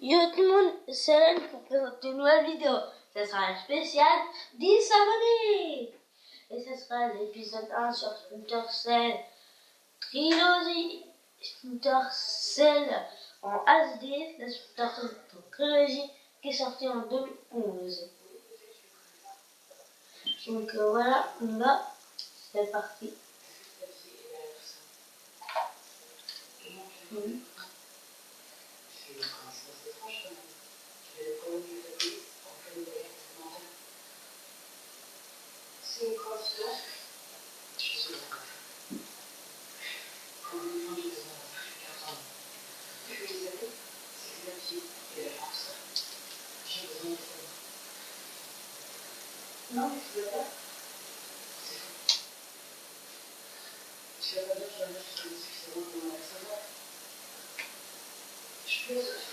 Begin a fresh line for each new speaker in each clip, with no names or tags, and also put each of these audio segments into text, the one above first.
Yo tout le monde, c'est Hélène pour présenter une nouvelle vidéo. Ce sera un spécial 10 abonnés. Et ce sera l'épisode 1 sur Splinter Cell Trilogy. Splinter Cell en HD, la Splinter Cell Trilogy qui est sortie en 2011. Donc voilà, on va, c'est parti.
C'est une confidence. Je suis d'accord. Quand les gens qui ont 4 ans, je les aide, c'est la vie et la force. J'ai besoin de ça. Non, mais tu veux pas. C'est faux. Tu vas pas dire que la mère qui est suffisamment pour la savoir. Je peux se faire.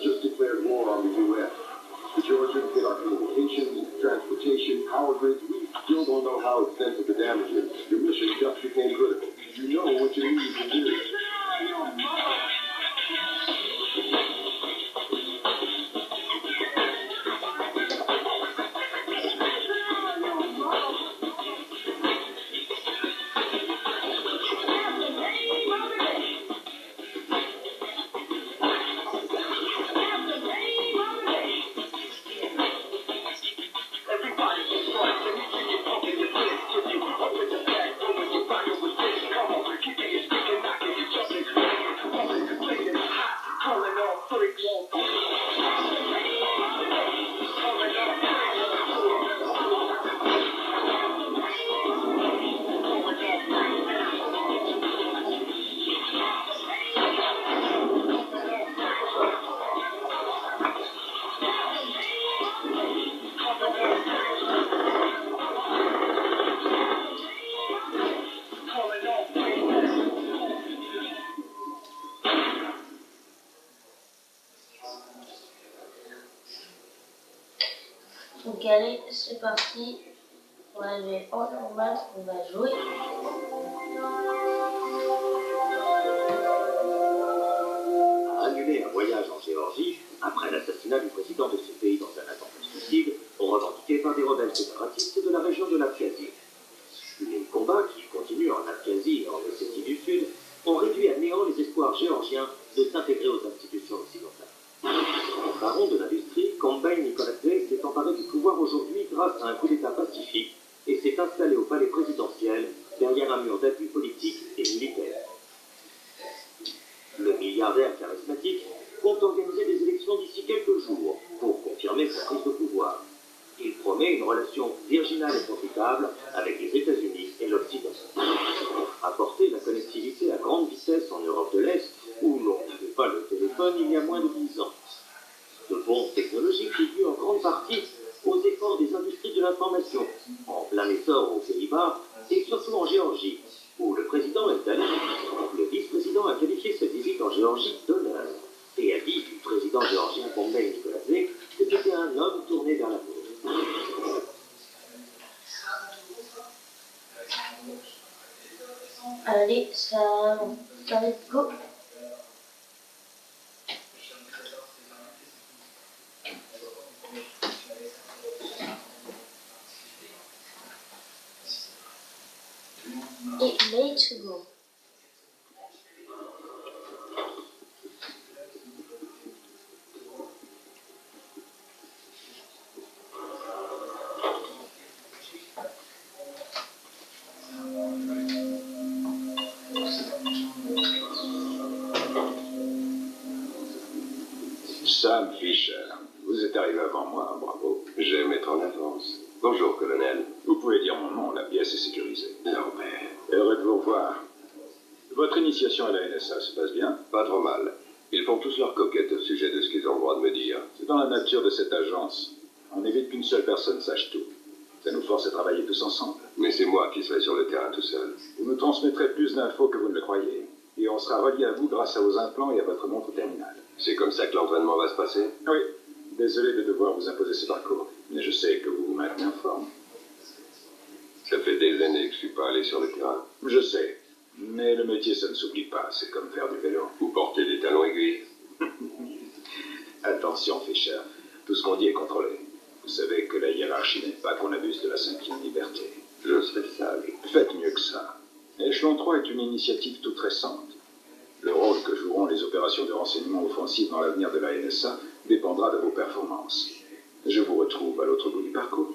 Just declared war on the U.S. The Georgians hit our communications, transportation, power grids. We still don't know how extensive the damage is. Your mission just became critical. You know what you need to do.
Donc allez, c'est parti. On va aller en normal, on va jouer.
Annuler un voyage en Géorgie après l'assassinat du président de ce pays dans un attentat suicide revendiqué par des rebelles séparatistes de la région de l'Abkhazie. Les combats qui continuent en Abkhazie et en Ossétie du Sud ont réduit à néant les espoirs géorgiens de s'intégrer aux institutions occidentales. Baron de l'industrie, Kombay Nikoladze s'est emparé du pouvoir aujourd'hui grâce à un coup d'État pacifique et s'est installé au palais présidentiel derrière un mur d'appui politique et militaire. Le milliardaire charismatique compte organiser des élections d'ici quelques jours pour confirmer sa prise de pouvoir. Il promet une relation virginale et profitable avec les États-Unis et l'Occident. Apporter la connectivité à grande vitesse en Europe de l'Est, où l'on n'avait pas le téléphone il y a moins de 10 ans. Ce bond technologique est dû en grande partie aux efforts des industries de l'information, en plein essor aux Pays-Bas et surtout en Géorgie, où le président est allé. Le vice-président a qualifié cette visite en Géorgie d'honneur et a dit du président géorgien Kombay Nikoladze que c'était un homme tourné vers l'amour.
Allez, ça va être go. Et let's go.
Sam Fisher.
Vous êtes arrivé avant moi, bravo.
J'aime être en avance. Bonjour, colonel.
Vous pouvez dire mon nom, la pièce est sécurisée.
Lambert.
Heureux de vous revoir. Votre initiation à la NSA se passe bien?
Pas trop mal. Ils font tous leur coquette au sujet de ce qu'ils ont le droit de me dire.
C'est dans la nature de cette agence. On évite qu'une seule personne sache tout. Ça nous force à travailler tous ensemble.
Mais c'est moi qui serai sur le terrain tout seul.
Vous nous transmettrez plus d'infos que vous ne le croyez. Et on sera relié à vous grâce à vos implants et à votre montre terminale.
C'est comme ça que l'entraînement va se passer?
Oui. Désolé de devoir vous imposer ce parcours. Mais je sais que vous vous maintenez en forme.
Ça fait des années que je suis pas allé sur le terrain.
Je sais. Mais le métier, ça ne s'oublie pas. C'est comme faire du vélo.
Vous portez des talons aiguilles.
Attention, Fischer. Tout ce qu'on dit est contrôlé. Vous savez que la hiérarchie n'aime pas qu'on abuse de la cinquième liberté.
Je serai sage.
Faites mieux que ça. Échelon 3 est une initiative toute récente. Le rôle que joueront les opérations de renseignement offensives dans l'avenir de la NSA dépendra de vos performances. Je vous retrouve à l'autre bout du parcours.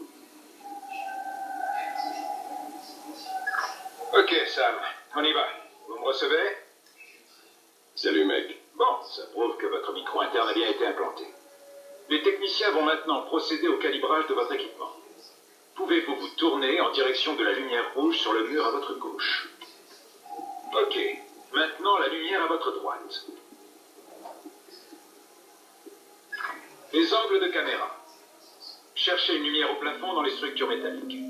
Ok, Sam, on y va. Vous me recevez?
Salut, mec.
Bon, ça prouve que votre micro interne a bien été implanté. Les techniciens vont maintenant procéder au calibrage de votre équipement. Pouvez-vous vous tourner en direction de la lumière rouge sur le mur à votre gauche? Ok. Maintenant, la lumière à votre droite. Les angles de caméra. Cherchez une lumière au plafond dans les structures métalliques.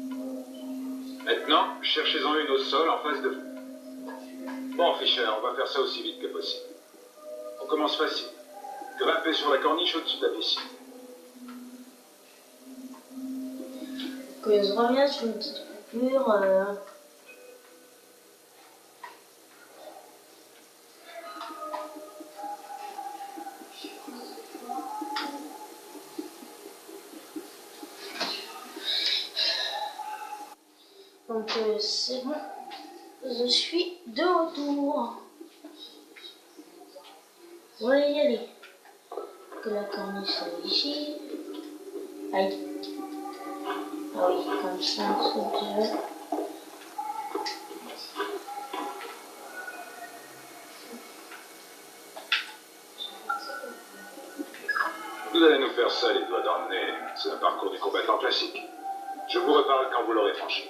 Maintenant, cherchez-en une au sol en face de vous. Bon, Fischer, on va faire ça aussi vite que possible. On commence facile. Grimpez sur la corniche au-dessus de la piscine.
Que je reviens sur une petite coupure. Donc c'est bon. Je suis de retour. On va y aller. Que la corniche soit ici. Aïe. Ah oui, comme ça, c'est bien.
Vous allez nous faire ça, les doigts dans le nez. C'est un parcours du combattant classique. Je vous reparle quand vous l'aurez franchi.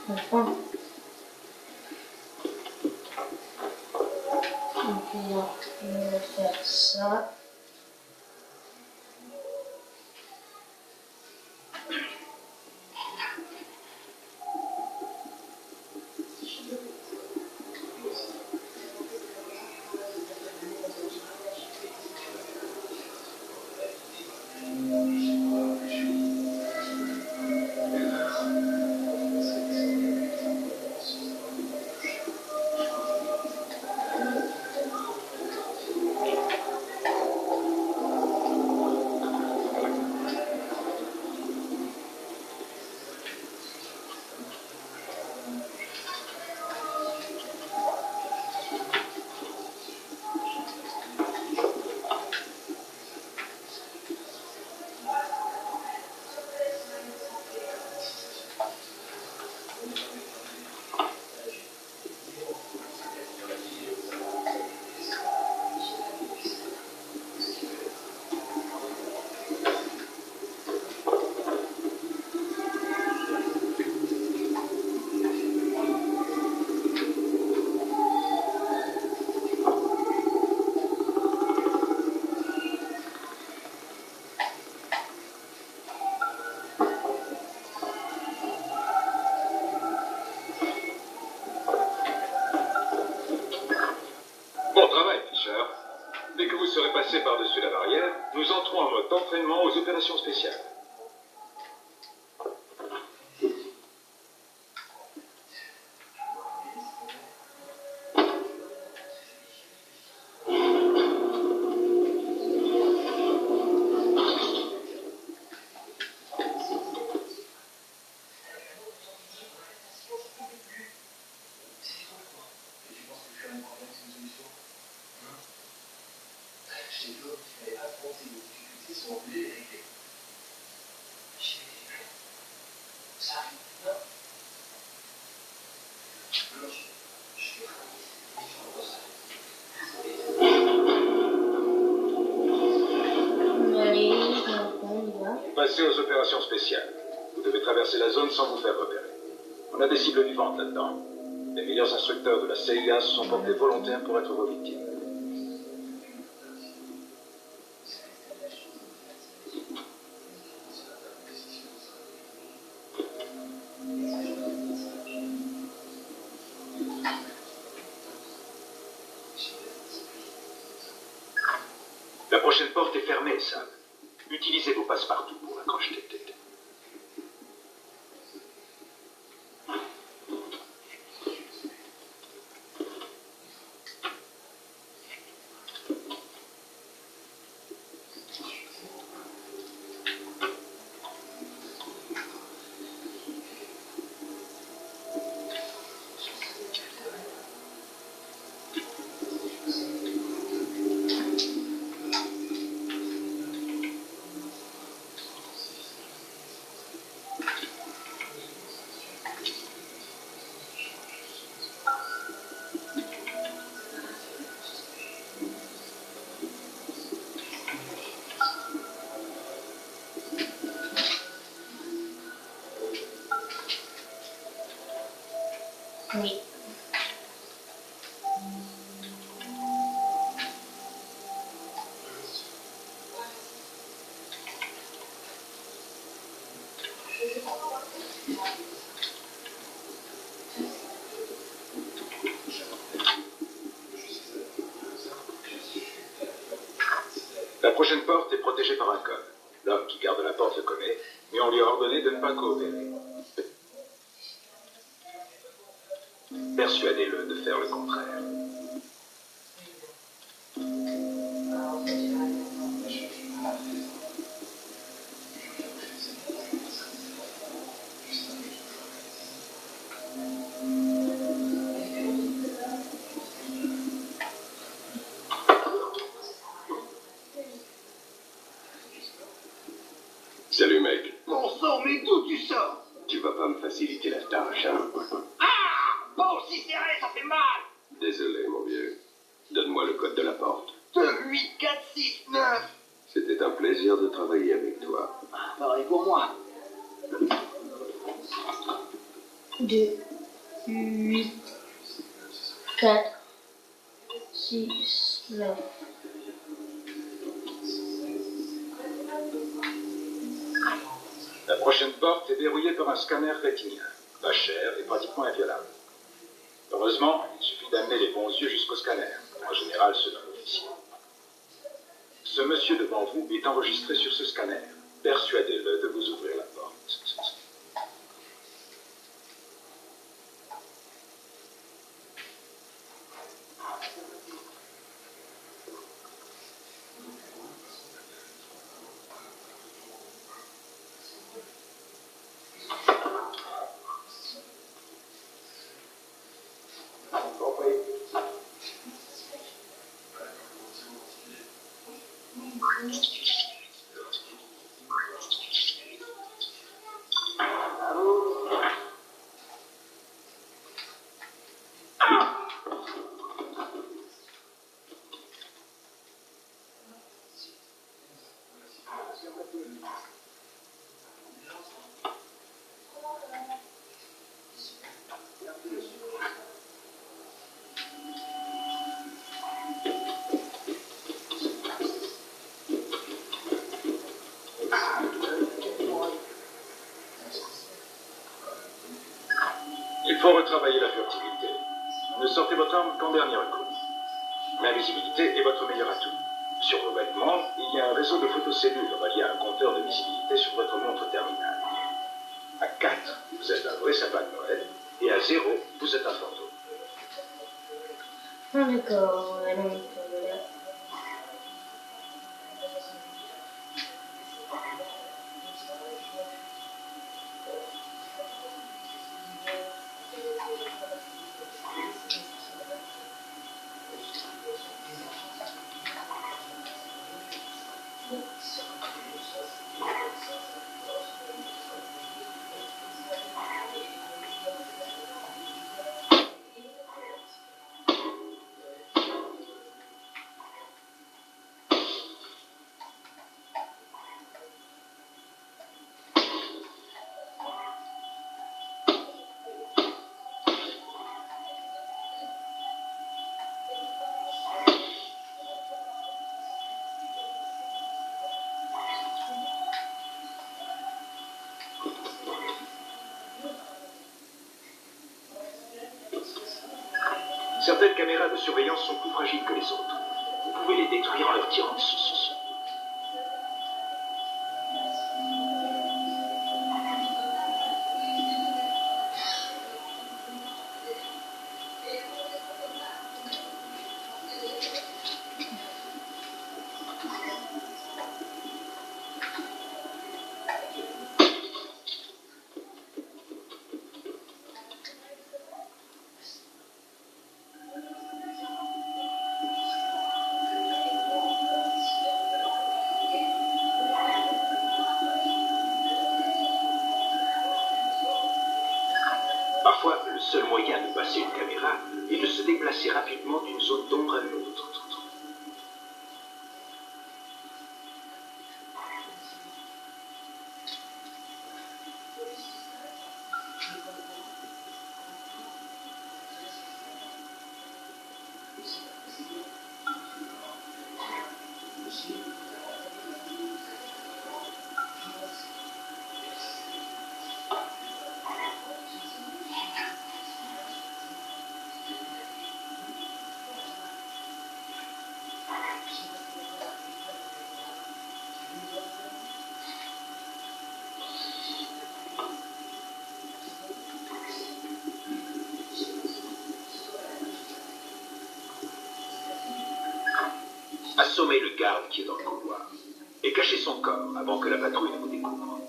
Enfin. Donc on va faire ça.
Bon travail, Fisher. Dès que vous serez passé par-dessus la barrière, nous entrons en mode d'entraînement aux opérations spéciales.
Allez, on y va.
Passez aux opérations spéciales. Vous devez traverser la zone sans vous faire repérer. On a des cibles vivantes là-dedans. Les meilleurs instructeurs de la CIA se sont portés volontaires pour être vos victimes. La prochaine porte est fermée, Sam. Utilisez vos passe-partout pour accrocher les têtes.
Oui.
La prochaine porte est protégée par un code. L'homme qui garde la porte le connaît, mais on lui a ordonné de ne pas coopérer. Persuadez-le de faire le contraire.
Salut, mec.
Bon sang, mais d'où tu sors?
Tu vas pas me faciliter la tâche, hein?
Ah! Bon, si serré, ça fait mal!
Désolé, mon vieux. Donne-moi le code de la porte.
2, 8, 4, 6, 9.
C'était un plaisir. plaisir de travailler avec toi.
Pareil pour moi.
2, 8, 4, 6, 9.
La prochaine porte est verrouillée par un scanner rétinien. Pas cher et pratiquement inviolable. Heureusement, il suffit d'amener les bons yeux jusqu'au scanner. En général, ceux d'un officier. Ce monsieur devant vous est enregistré sur ce scanner. Persuadez-le de vous ouvrir la porte. Il faut retravailler la furtivité. Ne sortez votre arme qu'en dernier recours. L'invisibilité est votre meilleur atout. Sur vos vêtements, il y a un réseau de photocellules relié à un compteur de visibilité sur votre montre terminale. À 4, vous êtes un vrai sapin de Noël, et à 0, vous êtes un fantôme.
Ah, d'accord, donc,
Certaines caméras de surveillance sont plus fragiles que les autres. Vous pouvez les détruire en leur tirant dessus. Parfois, le seul moyen de passer une caméra est de se déplacer rapidement d'une zone d'ombre à une autre. Assommez le garde qui est dans le couloir et cachez son corps avant que la patrouille ne vous découvre.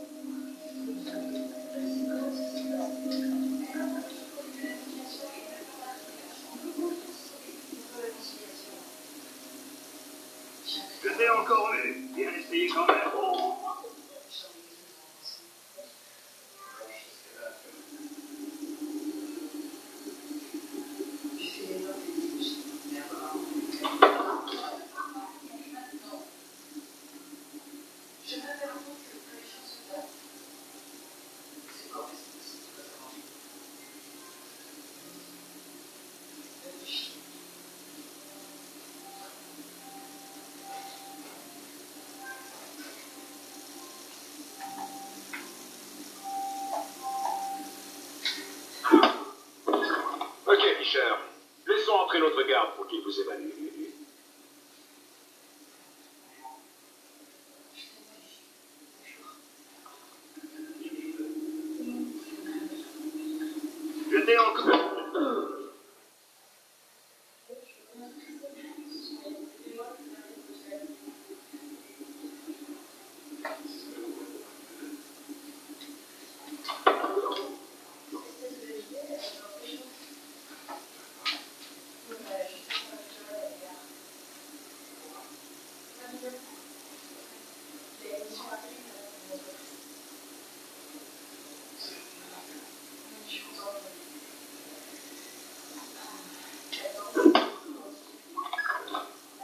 Je t'ai encore vu. Bien essayé quand même.
pour qu'il vous évalue.
Jetez encore.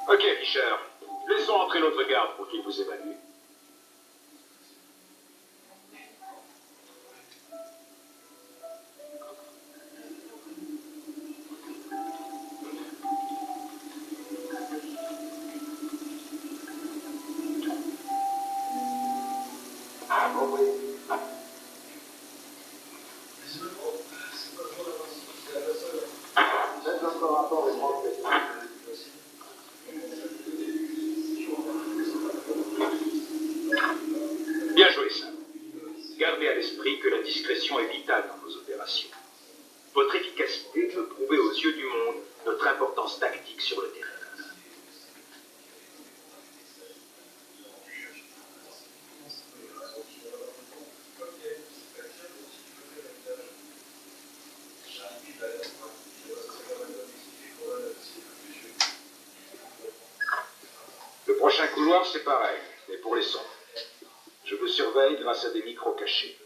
Ok, Fischer. Laissons entrer notre garde pour qu'il vous évalue. Bien joué, ça. Gardez à l'esprit que la discrétion est vitale dans nos opérations. Votre efficacité peut prouver aux yeux du monde notre importance tactique sur le terrain. Le prochain couloir, c'est pareil, mais pour les sons. Je vous surveille grâce à des micros cachés.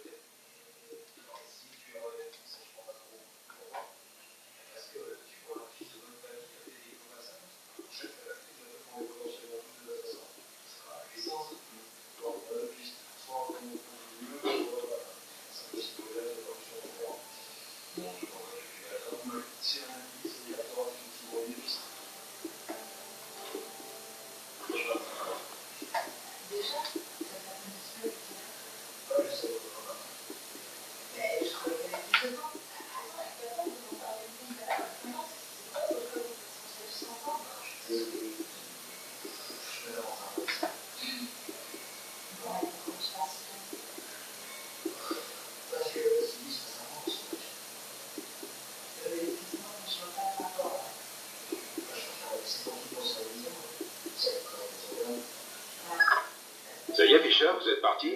Ça y est, Fischer, vous êtes parti?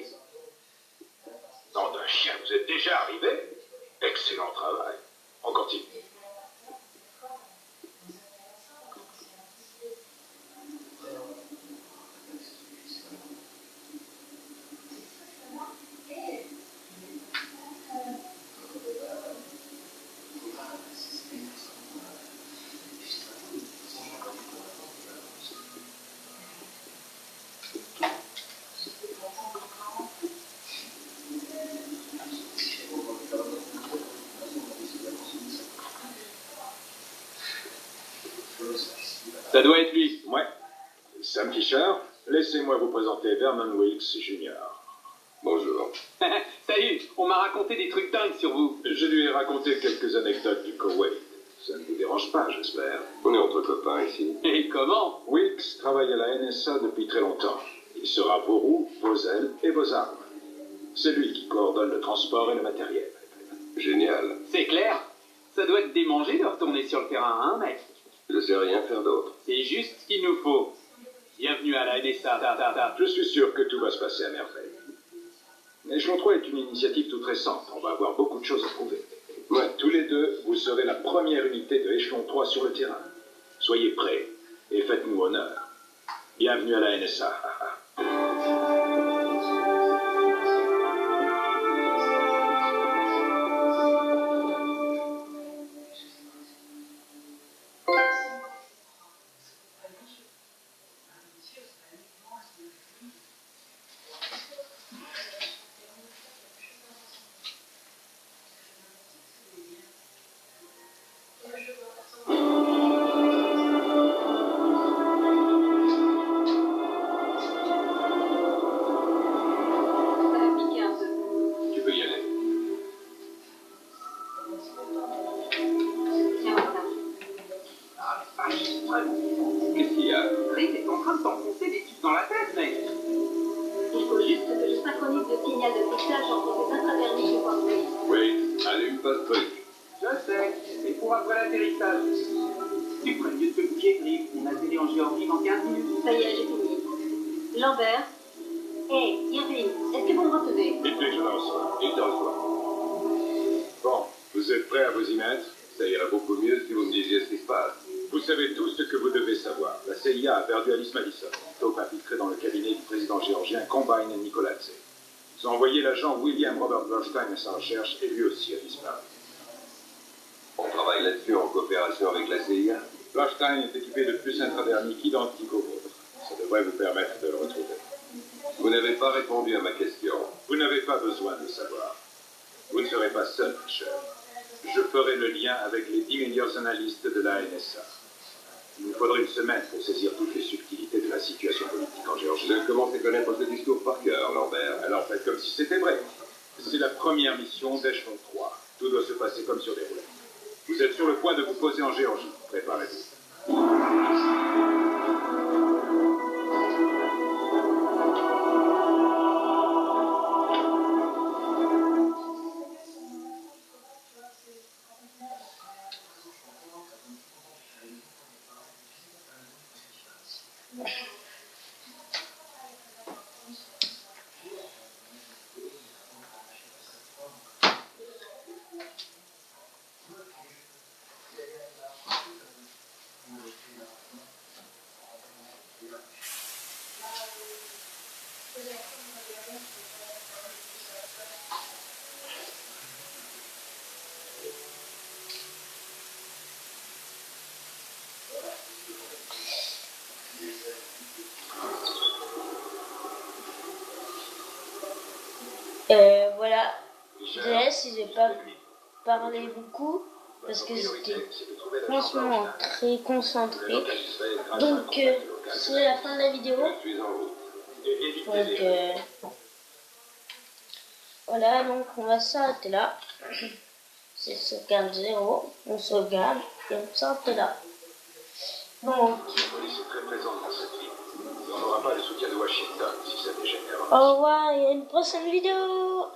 Nom d'un chien, vous êtes déjà arrivé? Excellent travail. On continue.
Ça doit être lui.
Ouais. Sam Fischer, laissez-moi vous présenter Vernon Wilkes Jr.
Bonjour.
Salut, on m'a raconté des trucs dingues sur vous.
Je lui ai raconté quelques anecdotes du Koweït. Ça ne vous dérange pas, j'espère.
On est entre copains ici.
Et comment?
Wilkes travaille à la NSA depuis très longtemps. Il sera vos roues, vos ailes et vos armes. C'est lui qui coordonne le transport et le matériel.
Génial.
C'est clair. Ça doit être démangé de retourner sur le terrain, hein, mec?
Je sais rien faire d'autre.
C'est juste ce qu'il nous faut. Bienvenue à la NSA.
Je suis sûr que tout va se passer à merveille. Échelon 3 est une initiative toute récente. On va avoir beaucoup de choses à prouver.
Ouais.
Tous les deux, vous serez la première unité de Échelon 3 sur le terrain. Soyez prêts et faites-nous honneur. Bienvenue à la NSA.
Le signal de fixage entre ces intradermiques est construit.
Oui, allume pas de truc.
Je sais, c'est pour après l'atterrissage. Tu ferais mieux de te bouger, Griff. On atterrit en Géorgie dans 15 minutes.
Ça y est, j'ai fini. Lambert. Hé, Irving, est-ce que vous me recevez?
Dites-lui que je la reçois. Il te reçoit. Bon, vous êtes prêts à vous y mettre? Ça ira beaucoup mieux si vous me disiez ce qui se passe. Vous savez tout ce que vous devez savoir. La CIA a perdu Alice Madison, top infiltré dans le cabinet du président géorgien Combine Nicoladze. Ils ont envoyé l'agent William Robert Blochstein à sa recherche et lui aussi a disparu. On travaille là-dessus en coopération avec la CIA. Blochstein est équipé de puces intradermiques identiques aux vôtres. Ça devrait vous permettre de le retrouver. Vous n'avez pas répondu à ma question. Vous n'avez pas besoin de le savoir. Vous ne serez pas seul, Fisher. Je ferai le lien avec les 10 meilleurs analystes de la NSA. Il nous faudra une semaine pour saisir toutes les subtilités de la situation politique en Géorgie. Vous commencez à connaître ce discours par cœur, Lambert. Alors faites comme si c'était vrai. C'est la première mission d'Echelon 3. Tout doit se passer comme sur des roulettes. Vous êtes sur le point de vous poser en Géorgie. Préparez-vous.
Voilà, désolé si j'ai pas parlé beaucoup parce que j'étais franchement très concentré. Donc c'est la fin de la vidéo. Donc voilà, donc on va s'arrêter là. C'est sauvegarde 0, on sauvegarde et on s'arrête là. Donc
La police est très présente dans cette ville. Et on n'aura pas le soutien de Washington si ça dégénère.
au revoir et à une prochaine vidéo.